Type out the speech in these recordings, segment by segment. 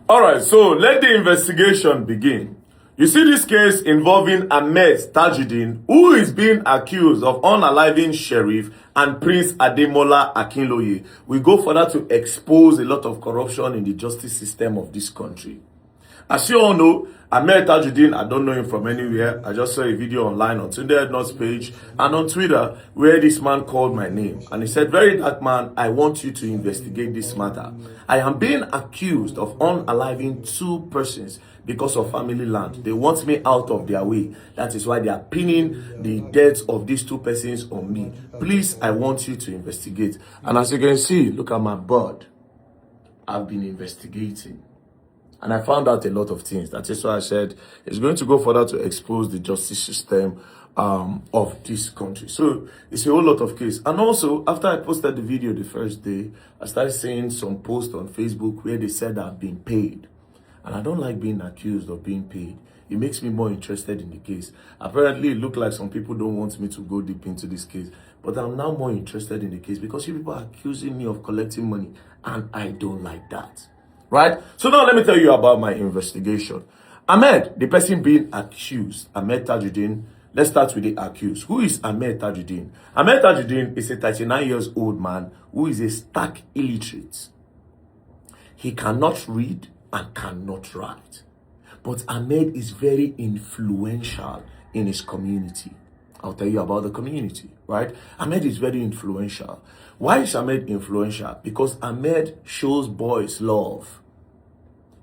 All right, so let the investigation begin. You see this case involving Ahmed Tajuddin, who is being accused of unaliving Sheriff and Prince Ademola Akinloye. We go further to expose a lot of corruption in the justice system of this country. As you all know, Ahmed Tajuddin, I don't know him from anywhere. I just saw a video online on Tunde Ednut's page and on Twitter where this man called my name. And he said, "Very dark man, I want you to investigate this matter. I am being accused of unaliving two persons because of family land. They want me out of their way. That is why they are pinning the deaths of these two persons on me. Please, I want you to investigate." And as you can see, look at my board. I've been investigating. And I found out a lot of things. That is why I said it's going to go further to expose the justice system of this country. So it's a whole lot of case. And also, after I posted the video the first day, I started seeing some posts on Facebook where they said I've been paid. And I don't like being accused of being paid. It makes me more interested in the case. Apparently, it looked like some people don't want me to go deep into this case. But I'm now more interested in the case because you people are accusing me of collecting money. And I don't like that. Right? So now let me tell you about my investigation. Ahmed, the person being accused, Ahmed Tajuddin. Let's start with the accused. Who is Ahmed Tajuddin? Ahmed Tajuddin is a 39 years old man who is a stark illiterate. He cannot read and cannot write. But Ahmed is very influential in his community. I'll tell you about the community, right? Ahmed is very influential. Why is Ahmed influential? Because Ahmed shows boys love.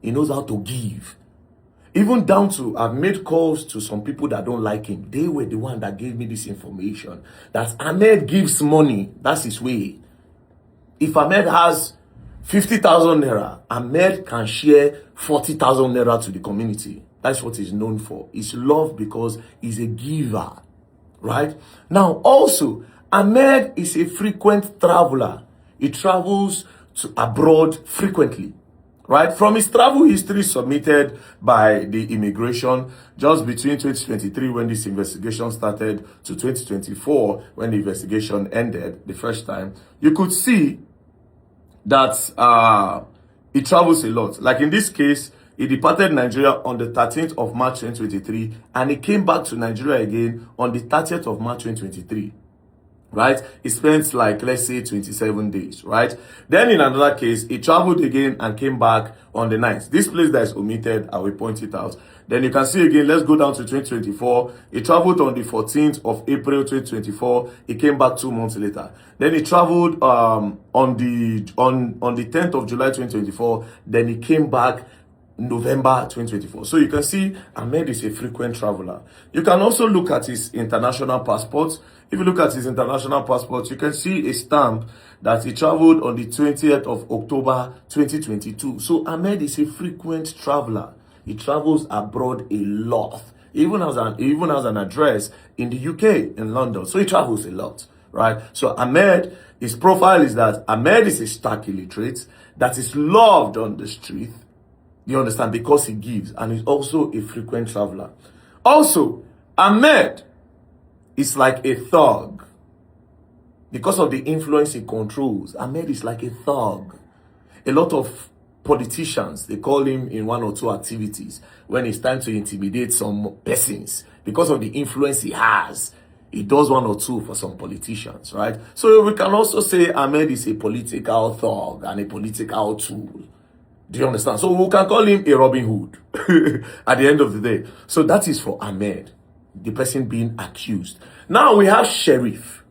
He knows how to give. Even down to, I've made calls to some people that don't like him. They were the one that gave me this information. That Ahmed gives money. That's his way. If Ahmed has 50,000 naira, Ahmed can share 40,000 naira to the community. That's what he's known for. He's loved because he's a giver. Right? Now, also, Ahmed is a frequent traveler. He travels to abroad frequently. Right? From his travel history submitted by the immigration just between 2023 when this investigation started to 2024 when the investigation ended the first time, you could see that he travels a lot. Like in this case, he departed Nigeria on the 13th of March 2023 and he came back to Nigeria again on the 30th of March 2023. Right? He spent like, let's say, 27 days, right? Then in another case, he traveled again and came back on the 9th. This place that is omitted, I will point it out. Then you can see again, let's go down to 2024. He traveled on the 14th of April 2024. He came back 2 months later. Then he traveled on the 10th of July 2024. Then he came back November 2024. So you can see Ahmed is a frequent traveler. You can also look at his international passport. If you look at his international passport, you can see a stamp that he traveled on the 20th of October 2022. So Ahmed is a frequent traveler. He travels abroad a lot. Even has an address in the UK, in London. So he travels a lot, right? So Ahmed, his profile is that Ahmed is a stark illiterate that is loved on the street. You understand? Because he gives. And he's also a frequent traveler. Also, Ahmed is like a thug. Because of the influence he controls, Ahmed is like a thug. A lot of politicians, they call him in 1 or 2 activities when it's time to intimidate some persons. Because of the influence he has, he does 1 or 2 for some politicians, right? So we can also say Ahmed is a political thug and a political tool. Do you understand? So we can call him a Robin Hood at the end of the day. So that is for Ahmed, the person being accused. Now we have Sheriff,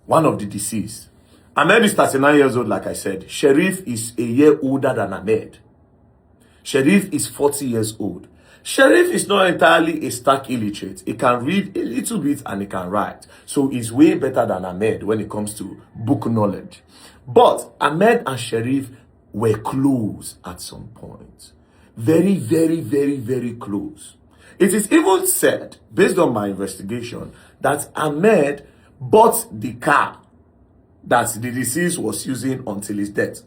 one of the deceased. Ahmed is 39 years old, like I said. Sheriff is a year older than Ahmed. Sheriff is 40 years old. Sheriff is not entirely a stark illiterate. He can read a little bit and he can write. So he's way better than Ahmed when it comes to book knowledge. But Ahmed and Sheriff were close at some point. Very, very, very, very close. It is even said, based on my investigation, that Ahmed bought the car that the deceased was using until his death.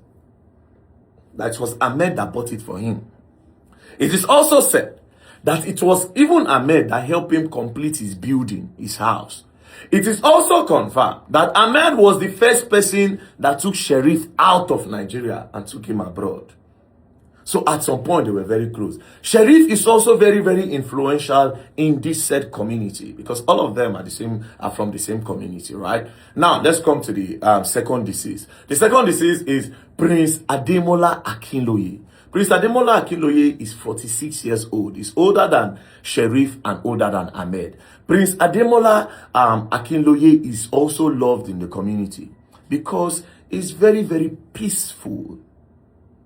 That was Ahmed that bought it for him. It is also said that it was even Ahmed that helped him complete his building, his house. It is also confirmed that Ahmed was the first person that took Sheriff out of Nigeria and took him abroad. So at some point, they were very close. Sheriff is also very, very influential in this said community because all of them are from the same community, right? Now, let's come to the second deceased. The second deceased is Prince Ademola Akinloye. Prince Ademola Akinloye is 46 years old. He's older than Sheriff and older than Ahmed. Prince Ademola Akinloye is also loved in the community because he's very, very peaceful.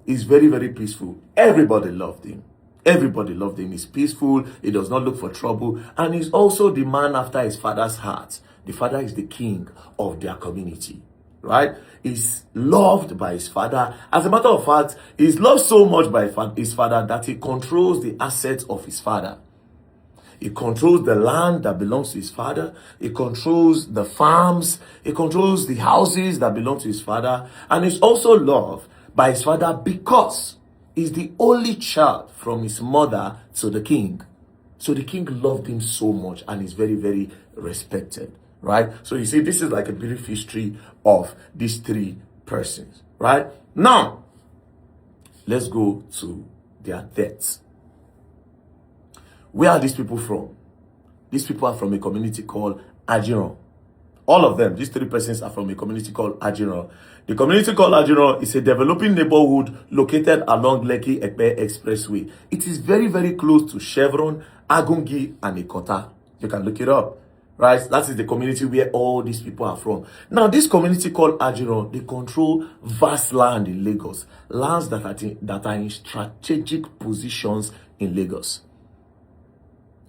He's very, very peaceful. Everybody loved him. Everybody loved him. He's peaceful. He does not look for trouble. And he's also the man after his father's heart. The father is the king of their community, right? He's loved by his father. As a matter of fact, he's loved so much by his father that he controls the assets of his father. He controls the land that belongs to his father. He controls the farms. He controls the houses that belong to his father. And he's also loved by his father because he's the only child from his mother to the king. So the king loved him so much and is very, very respected, right? So you see, this is like a brief history of these three persons, right? Now, let's go to their deaths. Where are these people from? These people are from a community called Ajiron. All of them, these three persons are from a community called Ajiron. The community called Ajiron is a developing neighborhood located along Lekki-Epe Expressway. It is very, very close to Chevron, Agungi, and Ikota. You can look it up, right? That is the community where all these people are from. Now, this community called Ajiron, they control vast land in Lagos. Lands that are in strategic positions in Lagos.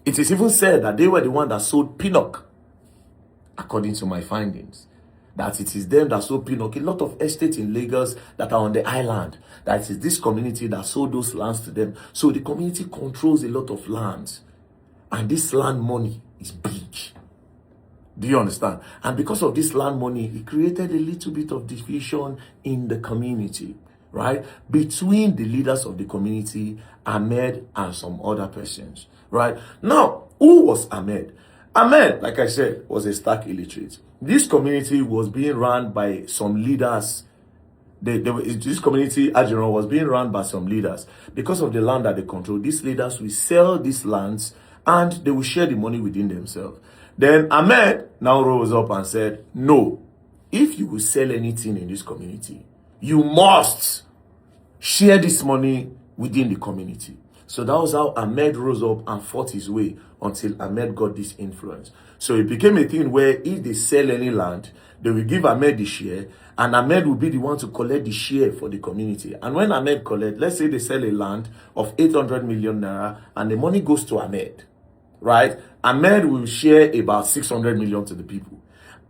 It is even said that they were the one that sold Pinnock, according to my findings. That it is them that sold Pinnock. A lot of estates in Lagos that are on the island. That is this community that sold those lands to them. So the community controls a lot of lands. And this land money is big. Do you understand? And because of this land money, it created a little bit of division in the community, right? Between the leaders of the community, Ahmed and some other persons, right? Now, who was Ahmed? Ahmed, like I said, was a stark illiterate. This community was being run by some leaders. This community, Ajiron, was being run by some leaders. Because of the land that they control, these leaders will sell these lands and they will share the money within themselves. Then Ahmed now rose up and said, no, if you will sell anything in this community, you must share this money within the community. So that was how Ahmed rose up and fought his way until Ahmed got this influence. So it became a thing where if they sell any land, they will give Ahmed the share, and Ahmed will be the one to collect the share for the community. And when Ahmed collect, let's say they sell a land of 800 million naira, and the money goes to Ahmed, right? Ahmed will share about 600 million to the people.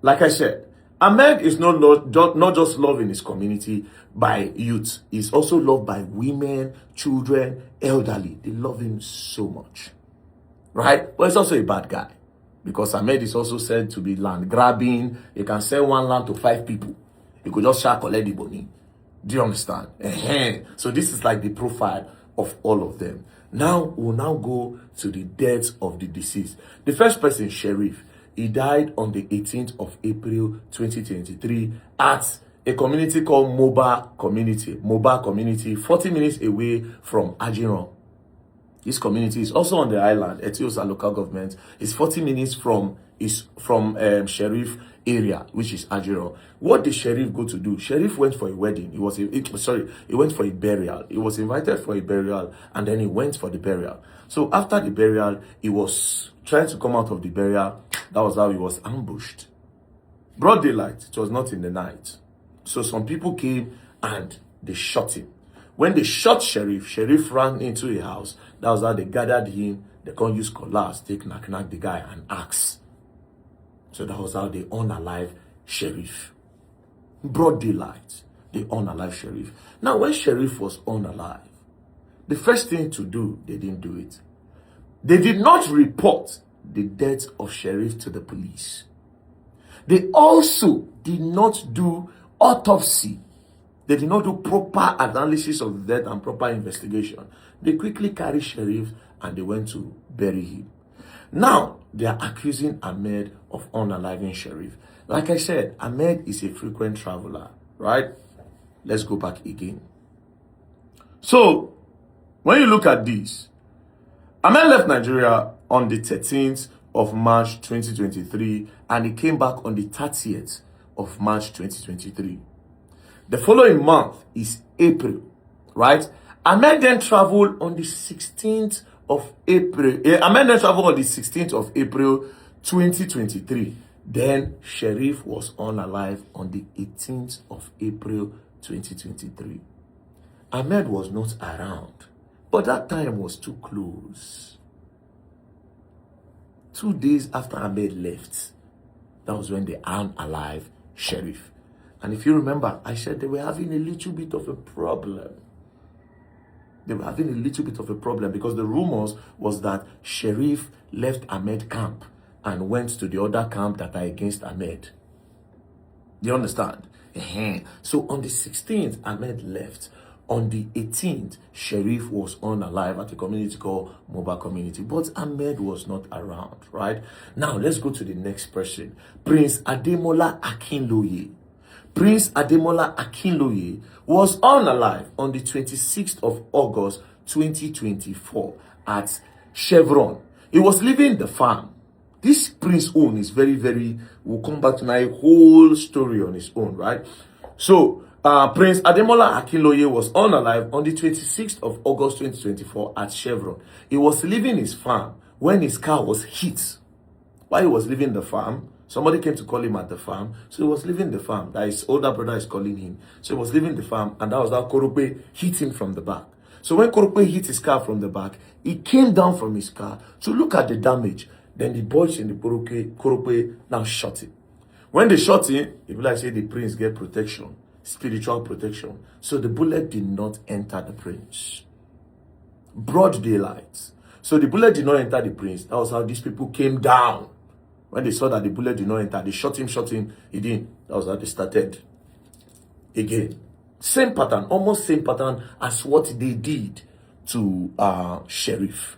Like I said, Ahmed is not just loved in his community by youth. He's also loved by women, children, elderly. They love him so much, right? But he's also a bad guy because Ahmed is also said to be land grabbing. He can sell one land to 5 people. He could just collect the money. Do you understand? So this is like the profile of all of them. Now, we'll now go to the deaths of the deceased. The first person, Sheriff. He died on the 18th of April 2023 at a community called Moba Community, 40 minutes away from Ajiron. This community is also on the island, Etiosa local government. It's 40 minutes from Sheriff area, which is Ajiron. What did Sheriff go to do? Sheriff went for a wedding. He went for a burial. He was invited for a burial, and then he went for the burial. So after the burial, he was trying to come out of the burial. That was how he was ambushed. Broad daylight. It was not in the night. So some people came and they shot him. When they shot Sheriff ran into a house. That was how they gathered him. They can't use cutlass, take knock the guy and axe. So that was how they unalive Sheriff. Broad daylight, they unalive Sheriff. Now, when Sheriff was unalive, the first thing to do, they didn't do it. They did not report the death of Sheriff to the police. They also did not do autopsy. They did not do proper analysis of the death and proper investigation. They quickly carried Sheriff and they went to bury him. Now, they are accusing Ahmed of unaliving Sheriff. Like I said, Ahmed is a frequent traveler, right? Let's go back again. So, When you look at this, Ahmed left Nigeria on the 13th of March 2023 and he came back on the 30th of March 2023. The following month is April, right? Ahmed then traveled on the 16th of April. Ahmed then traveled on the 16th of April 2023. Then Sheriff was unalive on the 18th of April 2023. Ahmed was not around, but that time was too close. 2 days after Ahmed left, that was when they unalive Sheriff. And if you remember, I said they were having a little bit of a problem. They were having a little bit of a problem because the rumors was that Sheriff left Ahmed camp and went to the other camp that are against Ahmed. Do you understand? So on the 16th, Ahmed left. On the 18th, Sheriff was unalive at a community called Moba Community. But Ahmed was not around, right? Now, let's go to the next person. Prince Ademola Akinloye. Prince Ademola Akinloye was unalive on the 26th of August 2024 at Chevron. He was leaving the farm. This prince own is very, we'll come back to my whole story on his own, right? So, Prince Ademola Akinloye was unalive on the 26th of August 2024 at Chevron. He was leaving his farm when his car was hit. While he was leaving the farm, somebody came to call him at the farm. So he was leaving the farm. That his older brother is calling him. So he was leaving the farm, and that was how Korope hit him from the back. So when Korope hit his car from the back, he came down from his car to look at the damage. Then the boys in the Korope now shot him. When they shot him, people like say the prince get protection, spiritual protection. So the bullet did not enter the prince. Broad daylight. So the bullet did not enter the prince. That was how these people came down. When they saw that the bullet did not enter, they shot him, he didn't. That was how they started again. Same pattern, almost same pattern as what they did to Sheriff.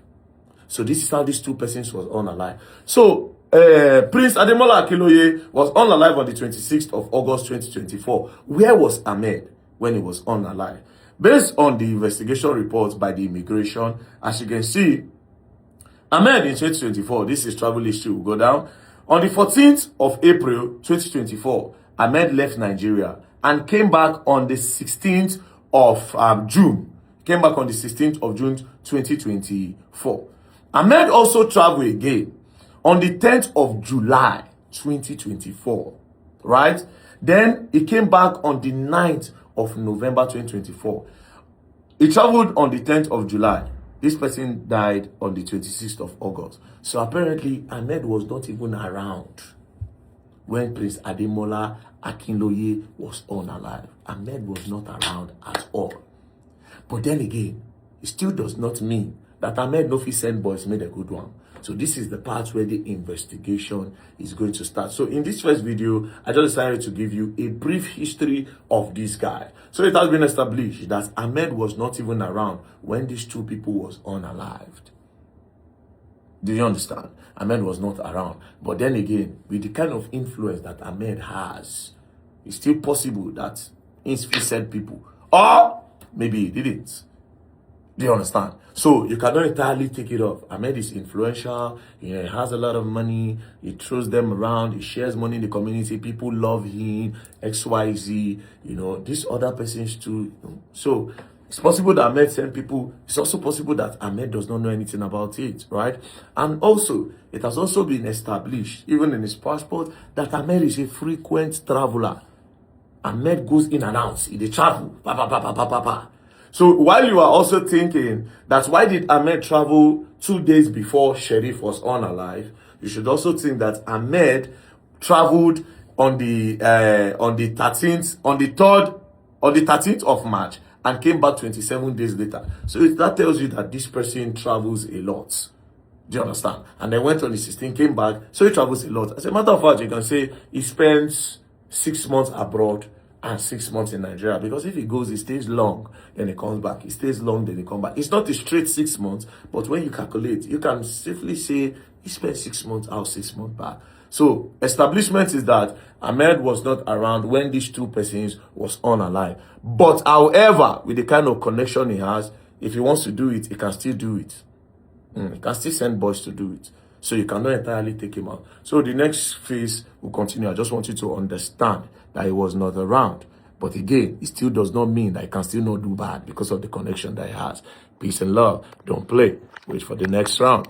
So this is how these two persons was unalive. So Prince Ademola Akinloye was unalive on the 26th of August 2024. Where was Ahmed when he was unalive? Based on the investigation reports by the immigration, as you can see, Ahmed in 2024, this is travel history, will go down. On the 14th of April 2024, Ahmed left Nigeria and came back on the 16th of June. Came back on the 16th of June 2024. Ahmed also traveled again on the 10th of July 2024, right? Then he came back on the 9th of November 2024. He traveled on the 10th of July. This person died on the 26th of August. So apparently, Ahmed was not even around when Prince Ademola Akinloye was unalive. Ahmed was not around at all. But then again, it still does not mean that Ahmed no fit send boys made a good one. So this is the part where the investigation is going to start. So in this first video, I just decided to give you a brief history of this guy. So it has been established that Ahmed was not even around when these two people was unalived. Do you understand? Ahmed was not around. But then again, with the kind of influence that Ahmed has, it's still possible that he said people. Or maybe he didn't. Do you understand? So you cannot entirely take it off. Ahmed is influential. He has a lot of money. He throws them around. He shares money in the community. People love him. XYZ. These other persons too. So it's possible that Ahmed sent people. It's also possible that Ahmed does not know anything about it, right? And also, it has also been established, even in his passport, that Ahmed is a frequent traveler. Ahmed goes in and out. He travel. So while you are also thinking that why did Ahmed travel 2 days before Sheriff was unalive, you should also think that Ahmed traveled on the 13th of March and came back 27 days later. So that tells you that this person travels a lot. Do you understand? And then went on the 16th, came back, so he travels a lot. As a matter of fact, you can say he spends 6 months abroad and 6 months in Nigeria, because if he goes, he stays long, then he comes back. He stays long, then he comes back. It's not a straight 6 months, but when you calculate, you can safely say he spent 6 months out, 6 months back. So establishment is that Ahmed was not around when these two persons was unalive. But however, with the kind of connection he has, If he wants to do it, he can still do it. He can still send boys to do it. So you cannot entirely take him out. So the next phase will continue. I just want you to understand that he was not around. But again, it still does not mean that he can still not do bad because of the connection that he has. Peace and love. Don't play. Wait for the next round.